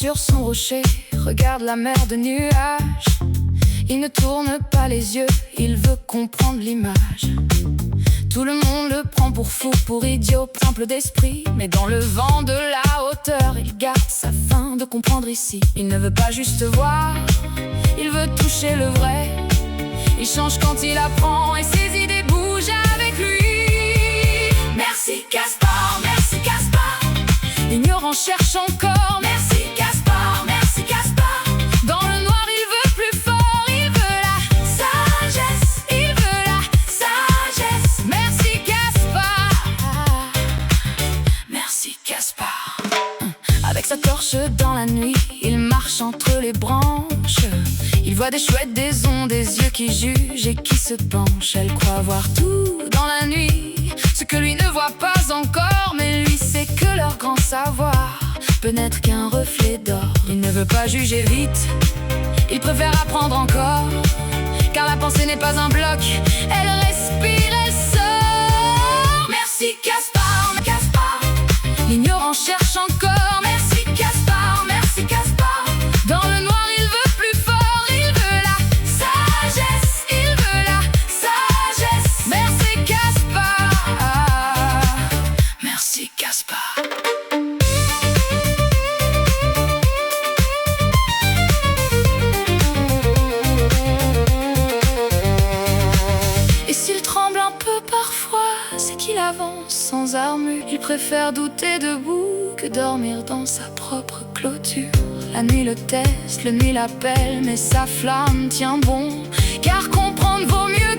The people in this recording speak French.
sur son rocher, regarde la mer de nuages. Il ne tourne pas les yeux, il veut comprendre l'image. Tout le monde le prend pour fou, pour idiot, simple d'esprit. Mais dans le vent de la hauteur, il garde sa faim de comprendre ici. Il ne veut pas juste voir, il veut toucher le vrai. Il change quand il apprend et ses idées bougent avec lui. Merci Gaspard, merci Gaspard. L'ignorant cherche encore. Merci Gaspard, merci Gaspard. Dans le noir il veut plus fort, il veut la sagesse, il veut la sagesse. Merci Gaspard, merci Gaspard. Avec sa torche dans la nuit, il marche entre les branches. Il voit des chouettes, des ondes, des yeux qui jugent et qui se penchent. Elle croit voir tout dans la nuit, ce que lui ne voit pas encore. Mais lui sait que leur grand savoir peut n'être qu'un reflet d'or. Il ne veut pas juger vite, il préfère apprendre encore. Car la pensée n'est pas un bloc, elle respire, elle sort. Merci Gaspard, Gaspard. L'ignorant cherche encore. Merci Gaspard, merci Gaspard. Dans le noir il veut plus fort, il veut la sagesse, il veut la sagesse. Merci Gaspard, merci Gaspard. Et s'il tremble un peu parfois, c'est qu'il avance sans armure. Il préfère douter debout que dormir dans sa propre clôture. La nuit le teste, la nuit l'appelle, mais sa flamme tient bon. Car comprendre vaut mieux